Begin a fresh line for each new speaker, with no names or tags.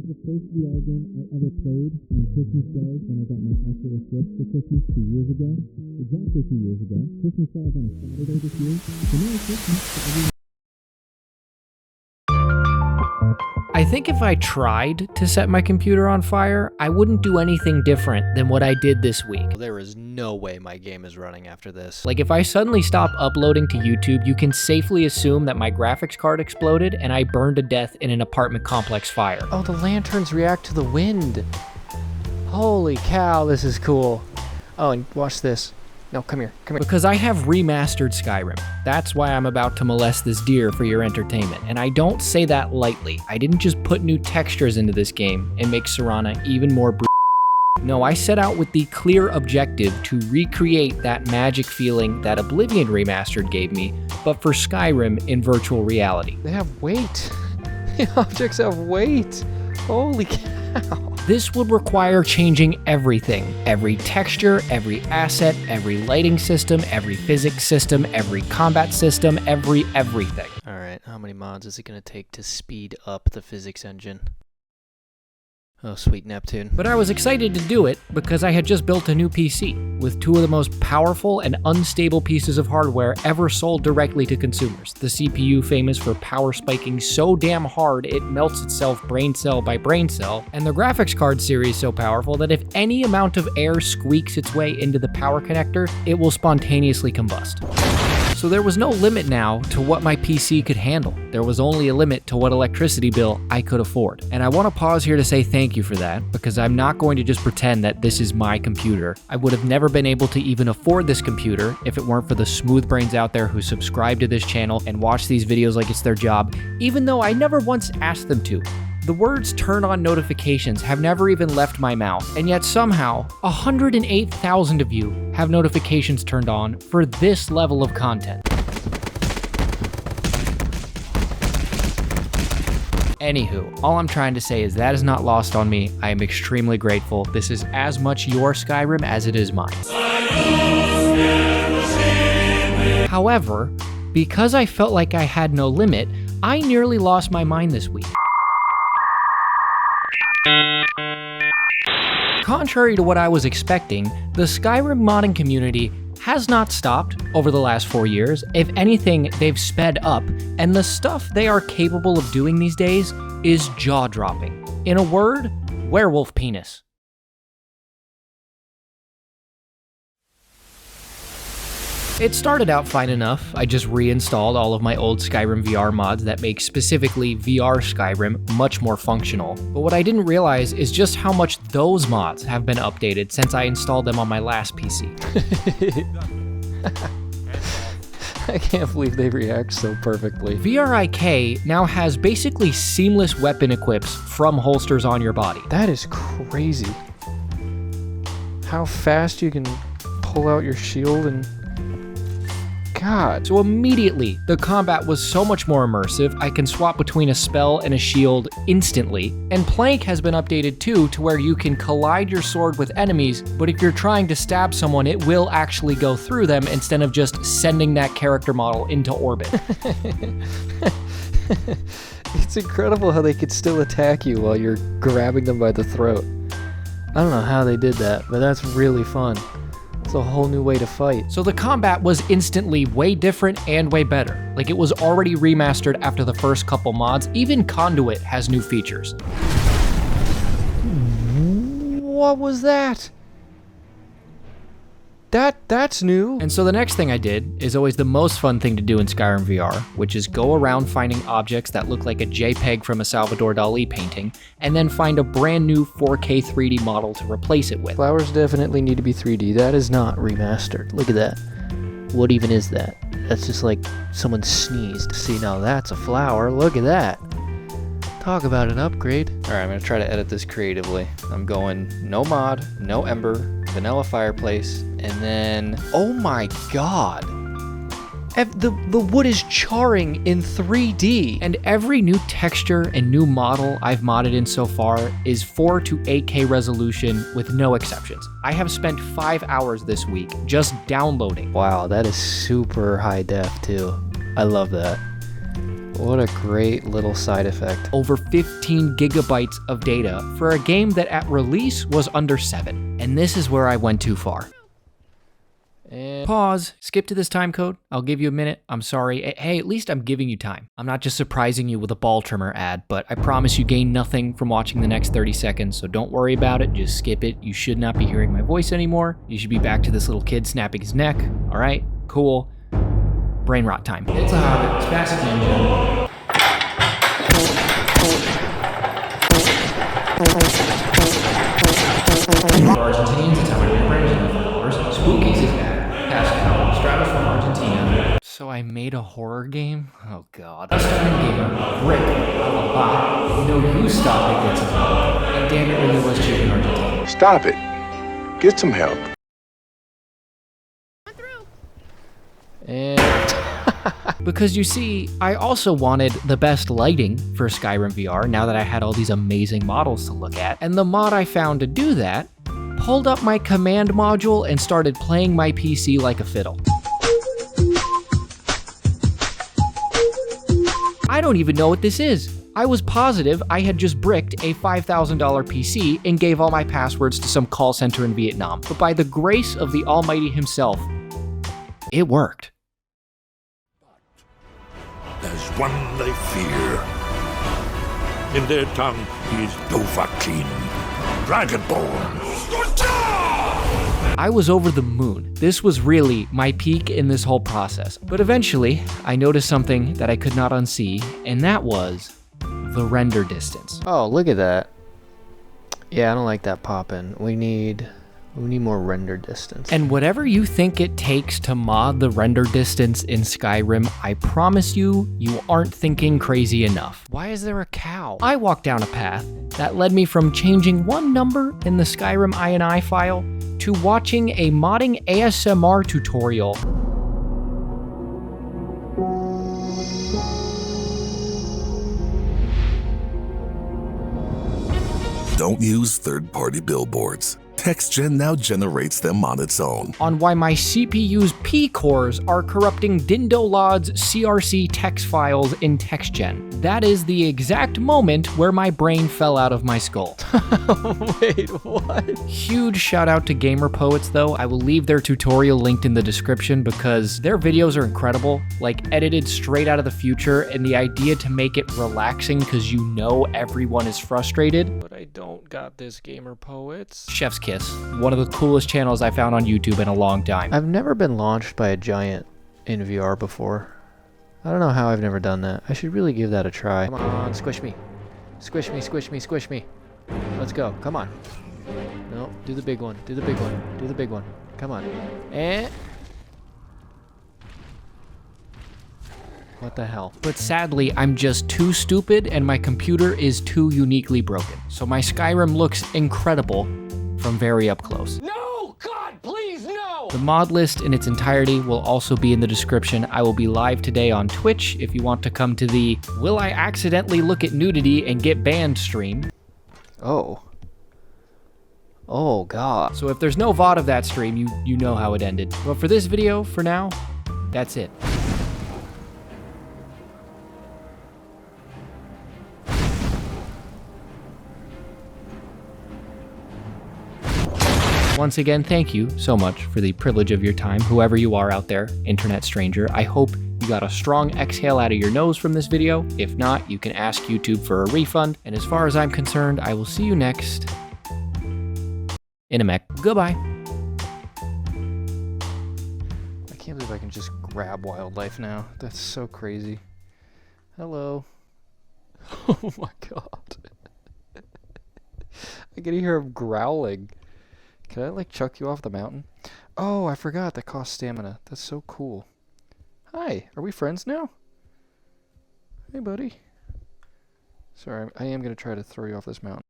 was the first VR game I ever played on Christmas Day when I got my Oculus Rift for Christmas 2 years ago. Exactly 2 years ago. Christmas falls on a Saturday this year. So Merry Christmas to everyone.
I think if I tried to set my computer on fire, I wouldn't do anything different than what I did this week.
There is no way my game is running after this.
Like if I suddenly stop uploading to YouTube, you can safely assume that my graphics card exploded and I burned to death in an apartment complex fire.
Oh, the lanterns react to the wind. Holy cow, this is cool. Oh, and watch this. No, come here.
Because I have remastered Skyrim. That's why I'm about to molest this deer for your entertainment. And I don't say that lightly. I didn't just put new textures into this game and make Serana even more No, I set out with the clear objective to recreate that magic feeling that Oblivion Remastered gave me, but for Skyrim in virtual reality.
They have weight. The objects have weight. Holy cow.
This would require changing everything. Every texture, every asset, every lighting system, every physics system, every combat system, everything.
Alright, how many mods is it going to take to speed up the physics engine? Oh, sweet Neptune.
But I was excited to do it because I had just built a new PC with two of the most powerful and unstable pieces of hardware ever sold directly to consumers. The CPU famous for power spiking so damn hard it melts itself brain cell by brain cell, and the graphics card series so powerful that if any amount of air squeaks its way into the power connector, it will spontaneously combust. So there was no limit now to what my PC could handle. There was only a limit to what electricity bill I could afford. And I want to pause here to say thank you for that, because I'm not going to just pretend that this is my computer. I would have never been able to even afford this computer if it weren't for the smooth brains out there who subscribe to this channel and watch these videos like it's their job, even though I never once asked them to. The words turn on notifications have never even left my mouth, and yet somehow 108,000 of you have notifications turned on for this level of content. Anywho, all I'm trying to say is that is not lost on me. I am extremely grateful. This is as much your Skyrim as it is mine. However, because I felt like I had no limit, I nearly lost my mind this week. Contrary to what I was expecting, the Skyrim modding community has not stopped over the last 4 years. If anything, they've sped up, and the stuff they are capable of doing these days is jaw-dropping. In a word, werewolf penis. It started out fine enough. I just reinstalled all of my old Skyrim VR mods that make specifically VR Skyrim much more functional. But what I didn't realize is just how much those mods have been updated since I installed them on my last PC.
I can't believe they react so perfectly.
VRIK now has basically seamless weapon equips from holsters on your body.
That is crazy. How fast you can pull out your shield and... God.
So immediately, the combat was so much more immersive. I can swap between a spell and a shield instantly. And Plank has been updated too, to where you can collide your sword with enemies, but if you're trying to stab someone, it will actually go through them instead of just sending that character model into orbit.
It's incredible how they could still attack you while you're grabbing them by the throat. I don't know how they did that, but that's really fun. It's a whole new way to fight.
So the combat was instantly way different and way better. Like it was already remastered after the first couple mods. Even Conduit has new features.
What was that? That's new.
And so the next thing I did is always the most fun thing to do in Skyrim VR, which is go around finding objects that look like a JPEG from a Salvador Dali painting, and then find a brand new 4K 3D model to replace it with.
Flowers definitely need to be 3D. That is not remastered. Look at that. What even is that? That's just like someone sneezed. See, now that's a flower. Look at that. Talk about an upgrade. All right, I'm gonna try to edit this creatively. I'm going no mod, no ember, vanilla fireplace, and then, oh my God. The wood is charring in 3D.
And every new texture and new model I've modded in so far is 4 to 8K resolution with no exceptions. I have spent 5 hours this week just downloading.
Wow, that is super high def too. I love that. What a great little side effect.
Over 15 gigabytes of data for a game that at release was under 7. And this is where I went too far.
And
Pause. Skip to this time code. I'll give you a minute. I'm sorry. Hey, at least I'm giving you time. I'm not just surprising you with a ball trimmer ad, but I promise you gain nothing from watching the next 30 seconds, so don't worry about it. Just skip it. You should not be hearing my voice anymore. You should be back to this little kid snapping his neck. All right? Cool. Brain rot time. It's a hobbit. Spastic ninja. Argentinians, Italian, French, followers. Spookies is back. Pascal, Stratus from Argentina. So I made a horror game? Oh god. Starring gamer, VRIK, a bot. No, you stop it, get some help. And damn it, really was cheap in Argentina.
Stop it. Get some help.
And
Because you see, I also wanted the best lighting for Skyrim VR now that I had all these amazing models to look at. And the mod I found to do that pulled up my command module and started playing my PC like a fiddle. I don't even know what this is. I was positive I had just bricked a $5,000 PC and gave all my passwords to some call center in Vietnam. But by the grace of the Almighty himself, it worked.
There's one they fear. In their tongue, he's Dovahkiin, Dragonborn.
I was over the moon. This was really my peak in this whole process. But eventually, I noticed something that I could not unsee, and that was the render distance.
oh, look at that. Yeah, I don't like that popping. We need more render distance.
And whatever you think it takes to mod the render distance in Skyrim, I promise you, you aren't thinking crazy enough. Why is there a cow? I walked down a path that led me from changing one number in the Skyrim INI file to watching a modding ASMR tutorial.
Don't use third-party billboards. TextGen now generates them on its own.
On why my CPU's P cores are corrupting LODS CRC text files in TextGen. That is the exact moment where my brain fell out of my skull.
Wait, what?
Huge shout out to Gamer Poets though. I will leave their tutorial linked in the description because their videos are incredible, like edited straight out of the future, and the idea to make it relaxing because you know everyone is frustrated.
But I don't got this, Gamer Poets.
Chef's kiss. One of the coolest channels I found on YouTube in a long time.
I've never been launched by a giant in VR before. I don't know how I've never done that. I should really give that a try. Come on, squish me. Squish me, squish me, squish me. Let's go. Come on. No, do the big one. Do the big one. Do the big one. Come on. And... what the hell?
But sadly, I'm just too stupid and my computer is too uniquely broken. So my Skyrim looks incredible from very up close.
No! God, please, no!
The mod list in its entirety will also be in the description. I will be live today on Twitch if you want to come to the Will I Accidentally Look at Nudity and Get Banned stream.
Oh. Oh, God.
So if there's no VOD of that stream, you know how it ended. But for this video, for now, that's it. Once again, thank you so much for the privilege of your time, whoever you are out there, internet stranger. I hope you got a strong exhale out of your nose from this video. If not, you can ask YouTube for a refund. And as far as I'm concerned, I will see you next in a mech. Goodbye.
I can't believe I can just grab wildlife now. That's so crazy. Hello. Oh my god. I can hear him growling. Can I, like, chuck you off the mountain? Oh, I forgot. That costs stamina. That's so cool. Hi. Are we friends now? Hey, buddy. Sorry, I am going to try to throw you off this mountain.